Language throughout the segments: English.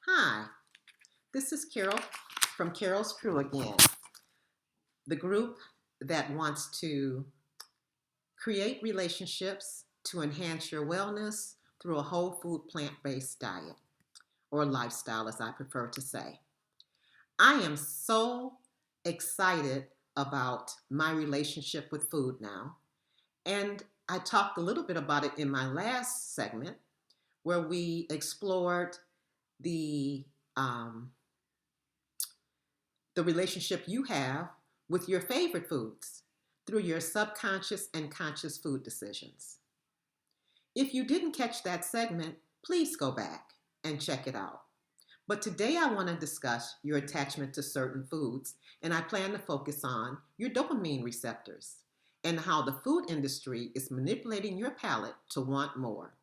Hi, this is Carol from Carol's Crew again, the group that wants to create relationships to enhance your wellness through a whole food plant based diet or lifestyle, as I prefer to say. I am so excited about my relationship with food now, and I talked a little bit about it in my last segment where we explored the um, the relationship you have with your favorite foods through your subconscious and conscious food decisions. If you didn't catch that segment, please go back and check it out. But today I want to discuss your attachment to certain foods, and I plan to focus on your dopamine receptors and how the food industry is manipulating your palate to want more.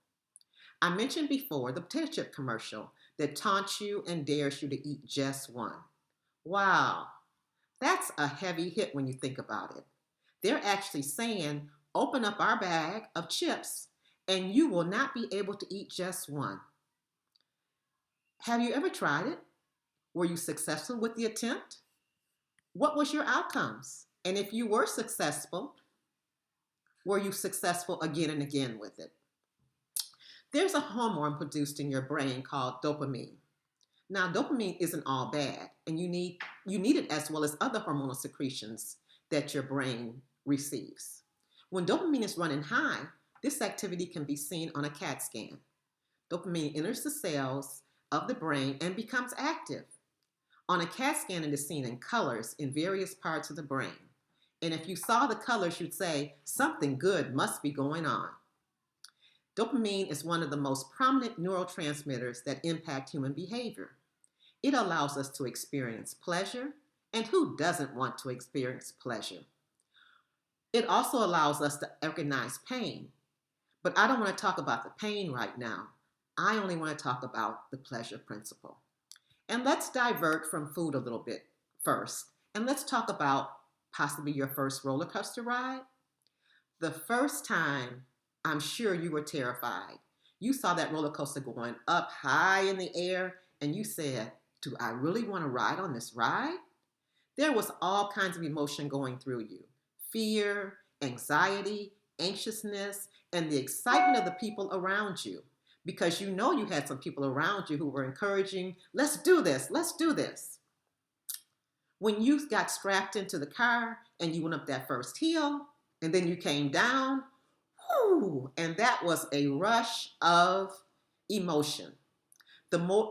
I mentioned before the potato chip commercial that taunts you and dares you to eat just one. Wow, that's a heavy hit when you think about it. They're actually saying, open up our bag of chips and you will not be able to eat just one. Have you ever tried it? Were you successful with the attempt? What was your outcomes? And if you were successful, were you successful again and again with it? There's a hormone produced in your brain called dopamine. Now, dopamine isn't all bad, and you need it as well as other hormonal secretions that your brain receives. When dopamine is running high, this activity can be seen on a CAT scan. Dopamine enters the cells of the brain and becomes active. On a CAT scan, it is seen in colors in various parts of the brain. And if you saw the colors, you'd say something good must be going on. Dopamine is one of the most prominent neurotransmitters that impact human behavior. It allows us to experience pleasure, and who doesn't want to experience pleasure? It also allows us to recognize pain, but I don't want to talk about the pain right now. I only want to talk about the pleasure principle. And let's divert from food a little bit first, and let's talk about possibly your first roller coaster ride. The first time, I'm sure you were terrified. You saw that roller coaster going up high in the air, and you said, do I really want to ride on this ride? There was all kinds of emotion going through you: fear, anxiety, anxiousness, and the excitement of the people around you. Because you know you had some people around you who were encouraging, let's do this, let's do this. When you got strapped into the car and you went up that first hill and then you came down, whoo, and that was a rush of emotion.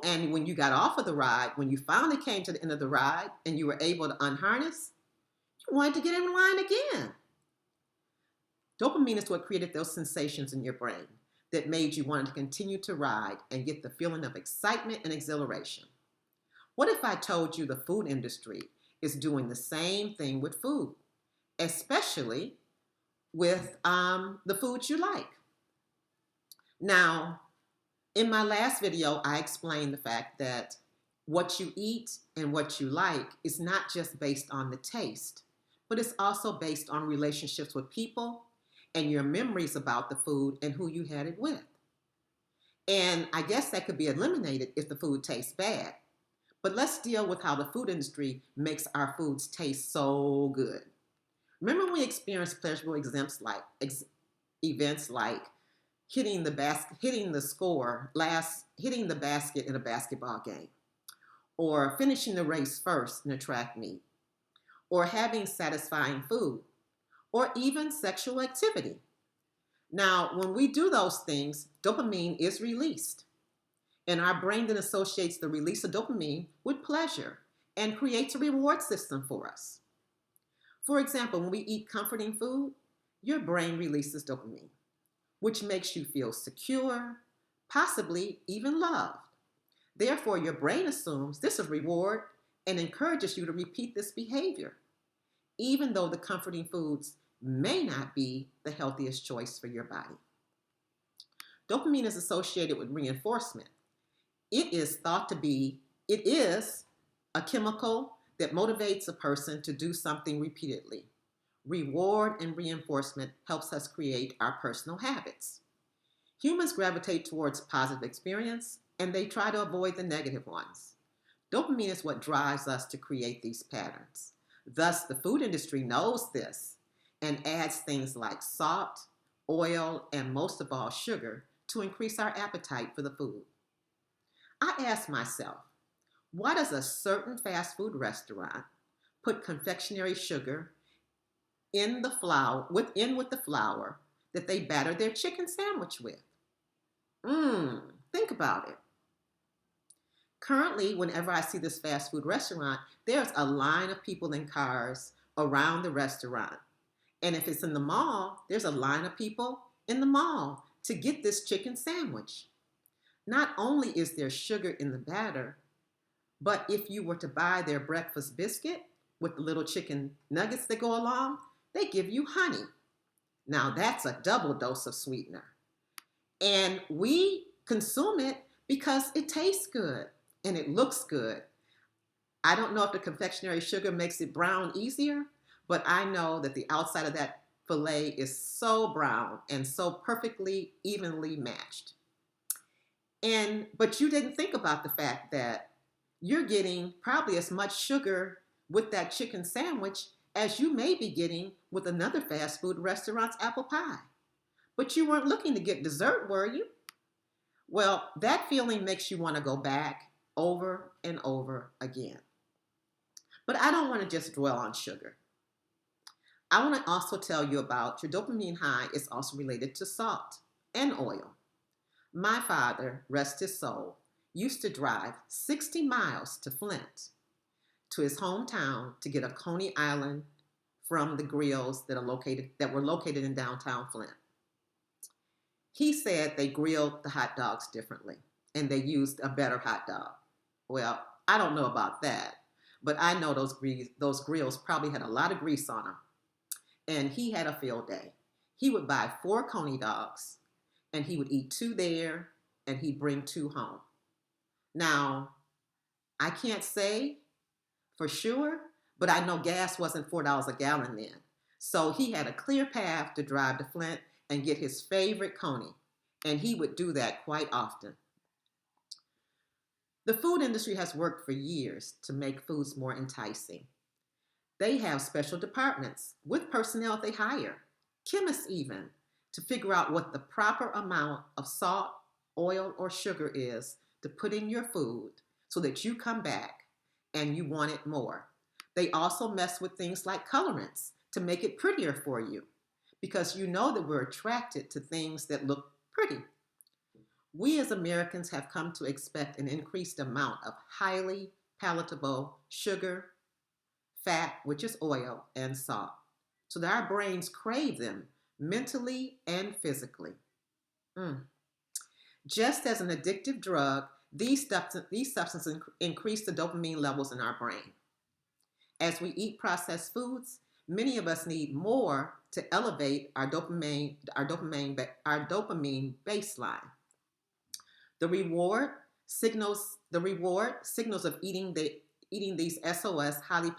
And when you got off of the ride, when you finally came to the end of the ride and you were able to unharness, you wanted to get in line again. Dopamine is what created those sensations in your brain that made you want to continue to ride and get the feeling of excitement and exhilaration. What if I told you the food industry is doing the same thing with food, especially with the foods you like? Now, in my last video, I explained the fact that what you eat and what you like is not just based on the taste, but it's also based on relationships with people and your memories about the food and who you had it with. And I guess that could be eliminated if the food tastes bad. But let's deal with how the food industry makes our foods taste so good. Remember when we experienced pleasurable events like hitting the basket, hitting the basket in a basketball game, or finishing the race first in a track meet, or having satisfying food, or even sexual activity. Now, when we do those things, dopamine is released, and our brain then associates the release of dopamine with pleasure and creates a reward system for us. For example, when we eat comforting food, your brain releases dopamine, which makes you feel secure, possibly even loved. Therefore, your brain assumes this is reward and encourages you to repeat this behavior, even though the comforting foods may not be the healthiest choice for your body. Dopamine is associated with reinforcement. It is a chemical that motivates a person to do something repeatedly. Reward and reinforcement helps us create our personal habits. Humans gravitate towards positive experience and they try to avoid the negative ones. Dopamine is what drives us to create these patterns. Thus, the food industry knows this and adds things like salt, oil, and most of all, sugar to increase our appetite for the food. I ask myself, why does a certain fast food restaurant put confectionery sugar in the flour with the flour that they batter their chicken sandwich with? Think about it. Currently, whenever I see this fast food restaurant, there's a line of people in cars around the restaurant. And if it's in the mall, there's a line of people in the mall to get this chicken sandwich. Not only is there sugar in the batter, but if you were to buy their breakfast biscuit with the little chicken nuggets that go along, they give you honey. Now that's a double dose of sweetener. And we consume it because it tastes good and it looks good. I don't know if the confectionery sugar makes it brown easier, but I know that the outside of that fillet is so brown and so perfectly evenly matched. But you didn't think about the fact that you're getting probably as much sugar with that chicken sandwich as you may be getting with another fast food restaurant's apple pie. But you weren't looking to get dessert, were you? Well, that feeling makes you want to go back over and over again. But I don't want to just dwell on sugar. I want to also tell you about your dopamine high is also related to salt and oil. My father, rest his soul, used to drive 60 miles to Flint, to his hometown, to get a Coney Island from the grills that were located in downtown Flint. He said they grilled the hot dogs differently and they used a better hot dog. Well, I don't know about that, but I know those grills probably had a lot of grease on them. And he had a field day. He would buy 4 Coney dogs and he would eat 2 there and he'd bring 2 home. Now, I can't say for sure, but I know gas wasn't $4 a gallon then. So he had a clear path to drive to Flint and get his favorite Coney. And he would do that quite often. The food industry has worked for years to make foods more enticing. They have special departments with personnel they hire, chemists even, to figure out what the proper amount of salt, oil, or sugar is to put in your food so that you come back and you want it more. They also mess with things like colorants to make it prettier for you because you know that we're attracted to things that look pretty. We as Americans have come to expect an increased amount of highly palatable sugar, fat, which is oil, and salt, so that our brains crave them mentally and physically. Just as an addictive drug, these substances increase the dopamine levels in our brain. As we eat processed foods, many of us need more to elevate our dopamine baseline. The reward signals of eating these SOS highly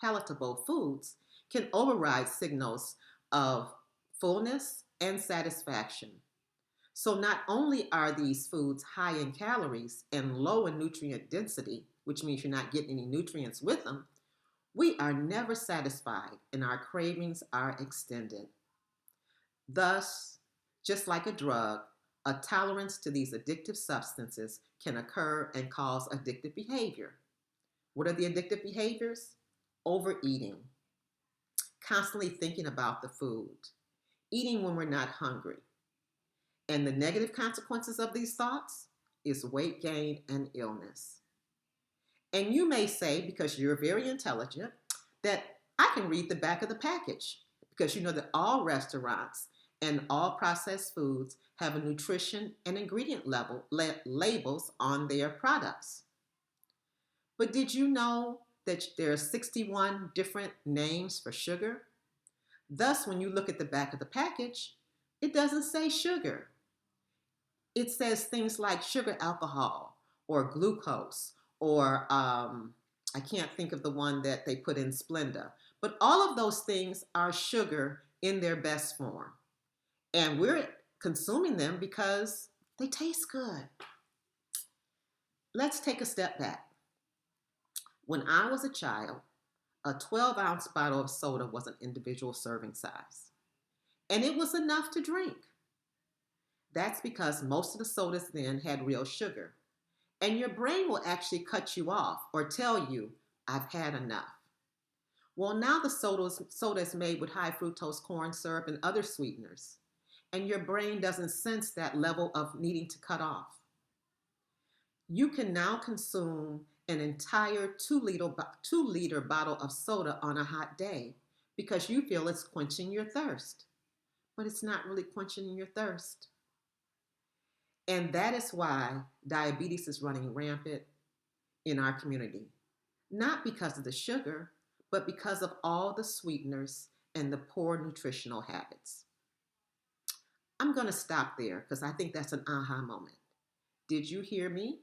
palatable foods can override signals of fullness and satisfaction. So not only are these foods high in calories and low in nutrient density, which means you're not getting any nutrients with them, we are never satisfied and our cravings are extended. Thus, just like a drug, a tolerance to these addictive substances can occur and cause addictive behavior. What are the addictive behaviors? Overeating, constantly thinking about the food, eating when we're not hungry. And the negative consequences of these thoughts is weight gain and illness. And you may say, because you're very intelligent, that I can read the back of the package because you know that all restaurants and all processed foods have a nutrition and ingredient labels on their products. But did you know that there are 61 different names for sugar? Thus, when you look at the back of the package, it doesn't say sugar. It says things like sugar alcohol or glucose or I can't think of the one that they put in Splenda. But all of those things are sugar in their best form. And we're consuming them because they taste good. Let's take a step back. When I was a child, a 12-ounce bottle of soda was an individual serving size, and it was enough to drink. That's because most of the sodas then had real sugar, and your brain will actually cut you off or tell you, I've had enough. Well, now the soda is made with high fructose corn syrup and other sweeteners, and your brain doesn't sense that level of needing to cut off. You can now consume an entire 2 liter bottle of soda on a hot day because you feel it's quenching your thirst, but it's not really quenching your thirst. And that is why diabetes is running rampant in our community. Not because of the sugar, but because of all the sweeteners and the poor nutritional habits. I'm going to stop there because I think that's an aha moment. Did you hear me?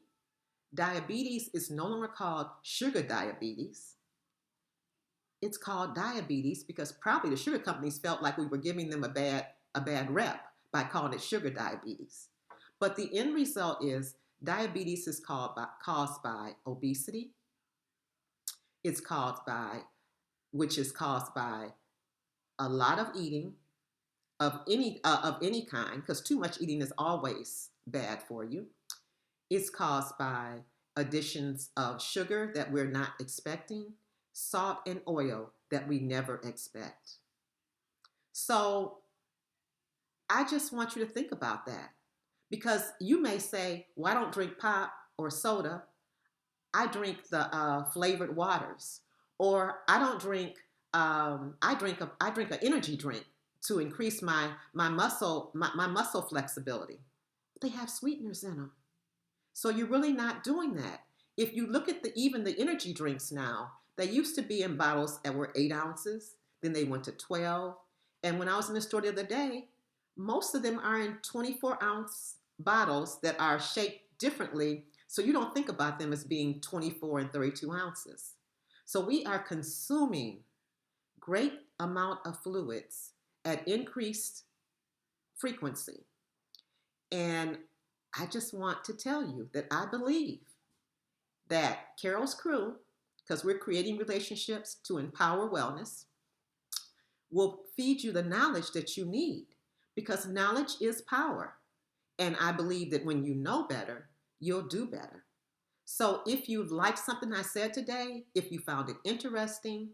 Diabetes is no longer called sugar diabetes. It's called diabetes because probably the sugar companies felt like we were giving them a bad rep by calling it sugar diabetes. But the end result is diabetes is caused by obesity. It's caused by, which is caused by a lot of eating of any kind, because too much eating is always bad for you. It's caused by additions of sugar that we're not expecting, salt and oil that we never expect. So I just want you to think about that because you may say, well, I don't drink pop or soda. I drink the flavored waters, or I don't drink. I drink an energy drink to increase my muscle flexibility. They have sweeteners in them, so you're really not doing that. If you look at even the energy drinks now, they used to be in bottles that were 8 ounces, then they went to 12, and when I was in the store the other day, most of them are in 24-ounce bottles that are shaped differently, so you don't think about them as being 24 and 32 ounces. So we are consuming great amount of fluids at increased frequency. And I just want to tell you that I believe that Carol's crew, because we're creating relationships to empower wellness, will feed you the knowledge that you need because knowledge is power. And I believe that when you know better, you'll do better. So if you liked something I said today, if you found it interesting,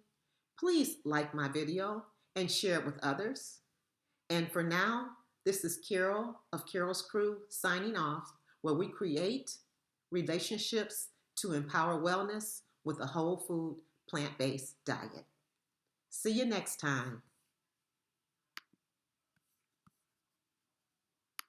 please like my video and share it with others. And for now, this is Carol of Carol's Crew signing off, where we create relationships to empower wellness with a whole food, plant-based diet. See you next time.